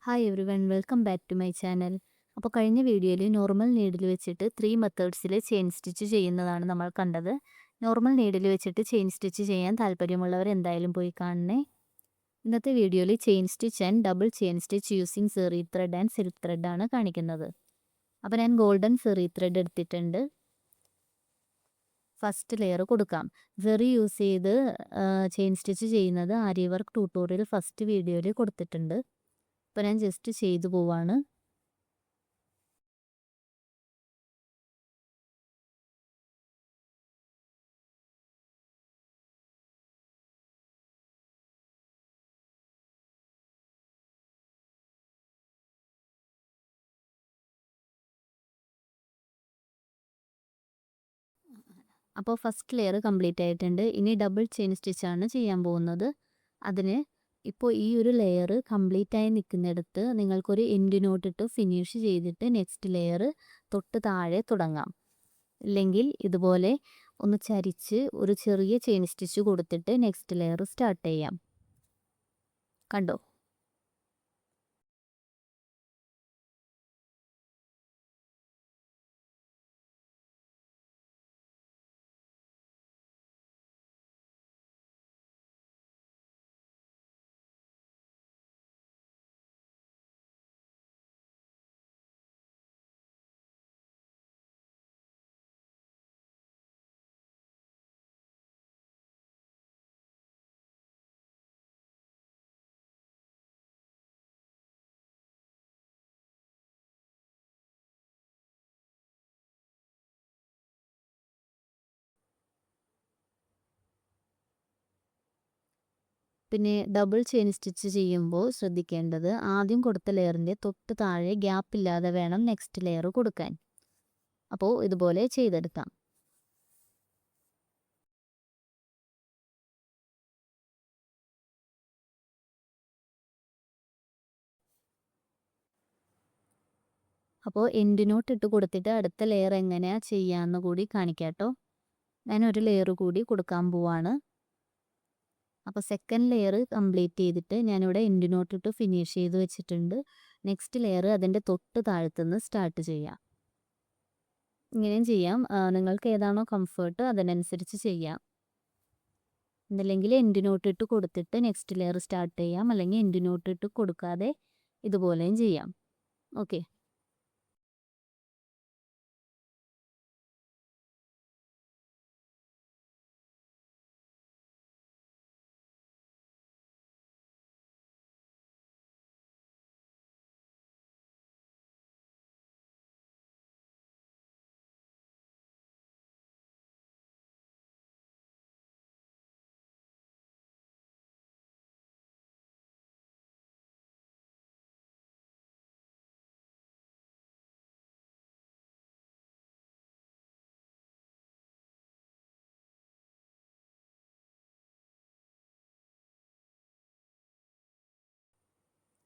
Hi everyone welcome back to my channel. അപ്പോൾ കഴിഞ്ഞ വീഡിയോയിൽ നോർമൽ നീഡിൽ വെച്ചിട്ട് 3 മെത്തേഡ്സിൽ ചെയിൻ സ്റ്റിച്ച് ചെയ്യുന്നതാണ് നമ്മൾ കണ്ടത്. നോർമൽ നീഡിൽ വെച്ചിട്ട് ചെയിൻ സ്റ്റിച്ച് ചെയ്യാൻ താല്പര്യമുള്ളവർ എന്തായാലും പോയി കാണണേ. ഇന്നത്തെ വീഡിയോയിൽ chain stitch and double chain stitch using zari thread and silk thread ആണ് കാണിക്കുന്നത്. അപ്പോൾ ഞാൻ ഗോൾഡൻ സെറി ത്രെഡ് എടുത്തിട്ടുണ്ട്. ഫസ്റ്റ് ലെയർ കൊടുക്കാം. സെറി യൂസ് ചെയ്ത് ചെയിൻ സ്റ്റിച്ച് ചെയ്യുന്നത് ആരി വർക്ക് ട്യൂട്ടോറിയൽ ഫസ്റ്റ് വീഡിയോയിൽ കൊടുത്തിട്ടുണ്ട്. അപ്പോൾ ഞാൻ ജസ്റ്റ് ചെയ്തു പോവാണ്. അപ്പോൾ ഫസ്റ്റ് ലെയർ കംപ്ലീറ്റ് ആയിട്ടുണ്ട്. ഇനി ഡബിൾ ചെയിൻ സ്റ്റിച്ചാണ് ചെയ്യാൻ പോകുന്നത്. അതിന് ഇപ്പോൾ ഈ ഒരു ലെയർ കംപ്ലീറ്റ് ആയി നിൽക്കുന്നിടത്ത് നിങ്ങൾക്കൊരു എൻഡ് നോട്ട് ഇട്ട് ഫിനിഷ് ചെയ്തിട്ട് നെക്സ്റ്റ് ലെയർ തൊട്ട് താഴെ തുടങ്ങാം. ഇല്ലെങ്കിൽ ഇതുപോലെ ഒന്ന് ചരിച്ച് ഒരു ചെറിയ ചെയിൻ സ്റ്റിച്ച് കൊടുത്തിട്ട് നെക്സ്റ്റ് ലെയർ സ്റ്റാർട്ട് ചെയ്യാം. കണ്ടോ? പിന്നെ ഡബിൾ ചെയിൻ സ്റ്റിച്ച് ചെയ്യുമ്പോൾ ശ്രദ്ധിക്കേണ്ടത് ആദ്യം കൊടുത്ത ലെയറിൻ്റെ തൊട്ട് താഴെ ഗ്യാപ്പ് ഇല്ലാതെ വേണം നെക്സ്റ്റ് ലെയർ കൊടുക്കാൻ. അപ്പോൾ ഇതുപോലെ ചെയ്തെടുക്കാം. അപ്പോൾ എൻഡ് നോട്ട് ഇട്ട് കൊടുത്തിട്ട് അടുത്ത ലെയർ എങ്ങനെയാണ് ചെയ്യാമെന്ന് കൂടി കാണിക്കാം കേട്ടോ. ഞാനൊരു ലെയർ കൂടി കൊടുക്കാൻ പോവാണ്. അപ്പോൾ സെക്കൻഡ് ലെയർ കംപ്ലീറ്റ് ചെയ്തിട്ട് ഞാനിവിടെ എൻഡ് നോട്ട് ഇട്ട് ഫിനിഷ് ചെയ്ത് വെച്ചിട്ടുണ്ട്. നെക്സ്റ്റ് ലെയർ അതിൻ്റെ തൊട്ട് താഴത്തുനിന്ന് സ്റ്റാർട്ട് ചെയ്യാം. ഇങ്ങനെയും ചെയ്യാം. നിങ്ങൾക്ക് ഏതാണോ കംഫർട്ട് അതിനനുസരിച്ച് ചെയ്യാം. എന്നല്ലെങ്കിൽ എൻഡ് നോട്ട് ഇട്ട് കൊടുത്തിട്ട് നെക്സ്റ്റ് ലെയർ സ്റ്റാർട്ട് ചെയ്യാം. അല്ലെങ്കിൽ എൻഡ് നോട്ട് ഇട്ട് കൊടുക്കാതെ ഇതുപോലെയും ചെയ്യാം. ഓക്കെ.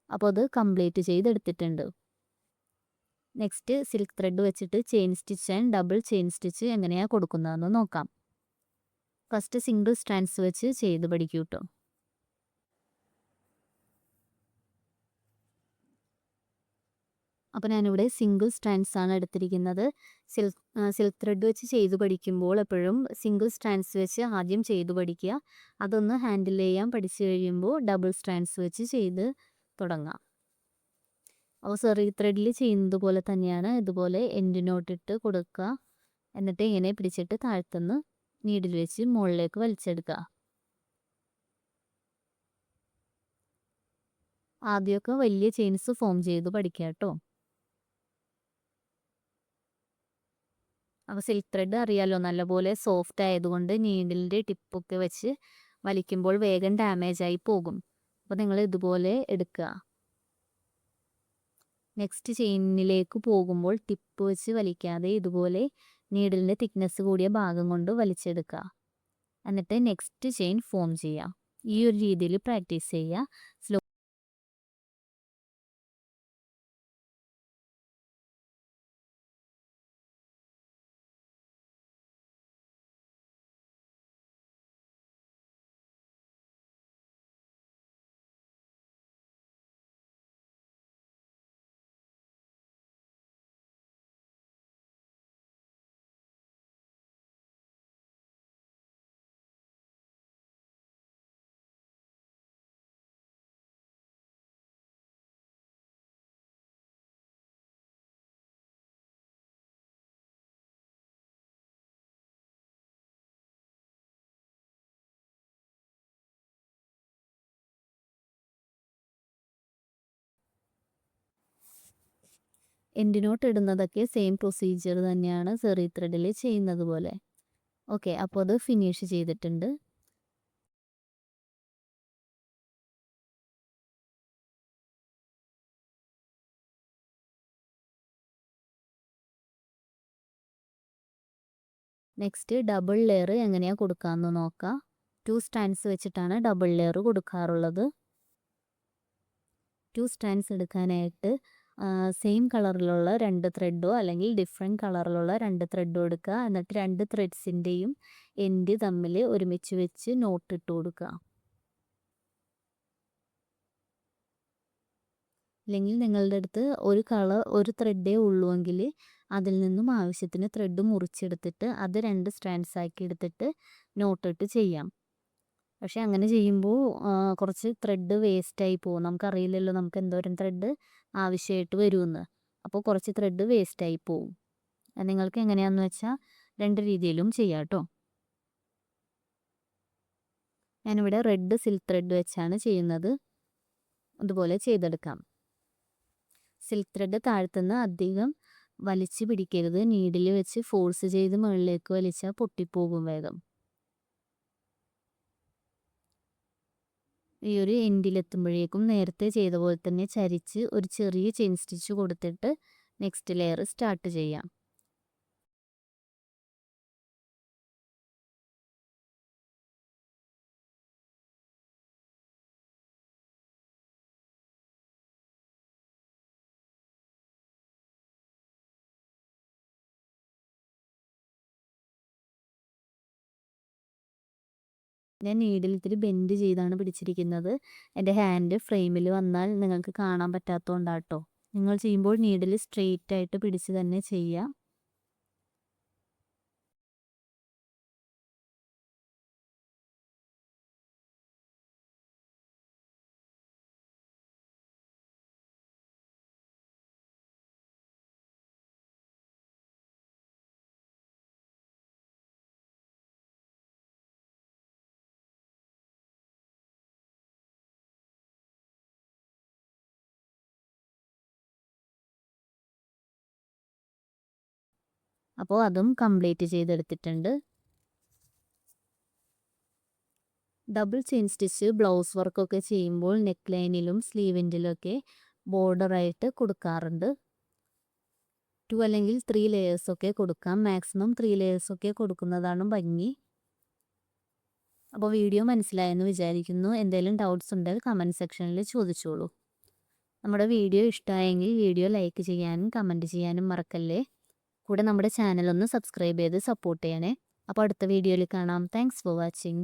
അപ്പോൾ അത് കംപ്ലീറ്റ് ചെയ്തെടുത്തിട്ടുണ്ട്. നെക്സ്റ്റ് സിൽക്ക് ത്രെഡ് വെച്ചിട്ട് chain stitch and double chain stitch എങ്ങനെയാണ് കൊടുക്കുന്നതെന്ന് നോക്കാം. ഫസ്റ്റ് സിംഗിൾ സ്ട്രാൻഡ്സ് വെച്ച് ചെയ്ത് പഠിക്കൂ കേട്ടോ. അപ്പോൾ ഞാനിവിടെ സിംഗിൾ സ്ട്രാൻഡ്സ് ആണ് എടുത്തിരിക്കുന്നത്. സിൽക്ക് ത്രെഡ് വെച്ച് ചെയ്ത് പഠിക്കുമ്പോൾ എപ്പോഴും സിംഗിൾ സ്ട്രാൻഡ്സ് വെച്ച് ആദ്യം ചെയ്ത് പഠിക്കുക. അതൊന്ന് ഹാൻഡിൽ ചെയ്യാൻ പഠിച്ചു കഴിയുമ്പോൾ ഡബിൾ സ്ട്രാൻഡ്സ് വെച്ച് ചെയ്ത് തുടങ്ങാം. അപ്പോൾ സെറി ത്രെഡിൽ ചെയ്യുന്നത് പോലെ തന്നെയാണ്. ഇതുപോലെ എൻഡ് നോട്ട് ഇട്ട് കൊടുക്കുക. എന്നിട്ട് ഇങ്ങനെ പിടിച്ചിട്ട് താഴ്ത്തുനിന്ന് നീഡിൽ വെച്ച് മുകളിലേക്ക് വലിച്ചെടുക്കുക. ആദ്യമൊക്കെ വലിയ ചെയിൻസ് ഫോം ചെയ്ത് പഠിക്കുക കേട്ടോ. അപ്പോൾ സിൽക്ക് ത്രെഡ് അറിയാലോ, നല്ലപോലെ സോഫ്റ്റ് ആയതുകൊണ്ട് നീഡിലിൻ്റെ ടിപ്പൊക്കെ വെച്ച് വലിക്കുമ്പോൾ വേഗം ഡാമേജ് ആയി പോകും. അപ്പോൾ നിങ്ങൾ ഇതുപോലെ എടുക്കുക. നെക്സ്റ്റ് ചെയിനിലേക്ക് പോകുമ്പോൾ ടിപ്പ് വെച്ച് വലിക്കാതെ ഇതുപോലെ നീഡിലിൻ്റെ തിക്നെസ് കൂടിയ ഭാഗം കൊണ്ട് വലിച്ചെടുക്കുക. എന്നിട്ട് നെക്സ്റ്റ് ചെയിൻ ഫോം ചെയ്യുക. ഈ ഒരു രീതിയിൽ പ്രാക്ടീസ് ചെയ്യുക. സ്ലോ എൻഡ് നോട്ട് ഇടുന്നതൊക്കെ സെയിം പ്രൊസീജിയർ തന്നെയാണ് സെറി ത്രെഡിൽ ചെയ്യുന്നത് പോലെ. ഓക്കെ, അപ്പോൾ അത് ഫിനിഷ് ചെയ്തിട്ടുണ്ട്. നെക്സ്റ്റ് ഡബിൾ ലെയർ എങ്ങനെയാണ് കൊടുക്കാമെന്ന് നോക്കാം. 2 സ്റ്റാൻഡ്സ് വെച്ചിട്ടാണ് ഡബിൾ ലെയർ കൊടുക്കാറുള്ളത്. 2 സ്റ്റാൻഡ്സ് എടുക്കാനായിട്ട് സെയിം കളറിലുള്ള 2 ത്രെഡോ അല്ലെങ്കിൽ ഡിഫറെൻറ്റ് കളറിലുള്ള 2 ത്രെഡോ എടുക്കുക. എന്നിട്ട് 2 ത്രെഡ്സിൻ്റെയും എൻഡ് തമ്മിൽ ഒരുമിച്ച് വെച്ച് നോട്ട് ഇട്ട് കൊടുക്കുക. അല്ലെങ്കിൽ നിങ്ങളുടെ അടുത്ത് ഒരു ത്രെഡേ ഉള്ളുവെങ്കിൽ അതിൽ നിന്നും ആവശ്യത്തിന് ത്രെഡ് മുറിച്ചെടുത്തിട്ട് അത് 2 സ്റ്റാൻഡ്സ് ആക്കി എടുത്തിട്ട് നോട്ടിട്ട് ചെയ്യാം. പക്ഷേ അങ്ങനെ ചെയ്യുമ്പോൾ കുറച്ച് ത്രെഡ് വേസ്റ്റായി പോകും. നമുക്കറിയില്ലല്ലോ നമുക്ക് എന്തോരം ത്രെഡ് ആവശ്യമായിട്ട് വരുമെന്ന്. അപ്പോൾ കുറച്ച് ത്രെഡ് വേസ്റ്റായി പോവും. നിങ്ങൾക്ക് എങ്ങനെയാണെന്ന് വെച്ചാൽ 2 രീതിയിലും ചെയ്യാം കേട്ടോ. ഞാനിവിടെ റെഡ് സിൽക്ക് ത്രെഡ് വെച്ചാണ് ചെയ്യുന്നത്. അതുപോലെ ചെയ്തെടുക്കാം. സിൽക്ക് ത്രെഡ് താഴ്ത്തുനിന്ന് അധികം വലിച്ച് പിടിക്കരുത്. നീഡിൽ വെച്ച് ഫോഴ്സ് ചെയ്ത് മുകളിലേക്ക് വലിച്ചാൽ പൊട്ടിപ്പോകും വേഗം. ഈ ഒരു എൻഡിലെത്തുമ്പോഴേക്കും നേരത്തെ ചെയ്ത പോലെ തന്നെ ചരിച്ച് ഒരു ചെറിയ ചെയിൻ സ്റ്റിച്ച് കൊടുത്തിട്ട് നെക്സ്റ്റ് ലെയർ സ്റ്റാർട്ട് ചെയ്യാം. ഞാൻ നീഡിൽ ഇത്തിരി ബെൻഡ് ചെയ്താണ് പിടിച്ചിരിക്കുന്നത്. എൻ്റെ ഹാൻഡ് ഫ്രെയിമിൽ വന്നാൽ നിങ്ങൾക്ക് കാണാൻ പറ്റാത്തതുകൊണ്ടാട്ടോ. നിങ്ങൾ ചെയ്യുമ്പോൾ നീഡിൽ സ്ട്രെയിറ്റ് ആയിട്ട് പിടിച്ച് തന്നെ ചെയ്യുക. അപ്പോൾ അതും കംപ്ലീറ്റ് ചെയ്തെടുത്തിട്ടുണ്ട്. ഡബിൾ ചെയിൻ സ്റ്റിച്ച് ബ്ലൗസ് വർക്കൊക്കെ ചെയ്യുമ്പോൾ നെക്ക് ലൈനിലും സ്ലീവിൻ്റിലൊക്കെ ബോർഡറായിട്ട് കൊടുക്കാറുണ്ട്. 2 അല്ലെങ്കിൽ 3 ലെയേഴ്സൊക്കെ കൊടുക്കാം. മാക്സിമം 3 ലെയേഴ്സൊക്കെ കൊടുക്കുന്നതാണ് ഭംഗി. അപ്പോൾ വീഡിയോ മനസ്സിലായെന്ന് വിചാരിക്കുന്നു. എന്തെങ്കിലും ഡൗട്ട്സ് ഉണ്ടെങ്കിൽ കമൻറ്റ് സെക്ഷനിൽ ചോദിച്ചോളൂ. നമ്മുടെ വീഡിയോ ഇഷ്ടമായെങ്കിൽ വീഡിയോ ലൈക്ക് ചെയ്യാനും കമൻറ്റ് ചെയ്യാനും മറക്കല്ലേ. കൂടെ നമ്മുടെ ചാനൽ ഒന്ന് സബ്സ്ക്രൈബ് ചെയ്ത് സപ്പോർട്ട് ചെയ്യണേ. അപ്പോൾ അടുത്ത വീഡിയോയിൽ കാണാം. Thanks for watching.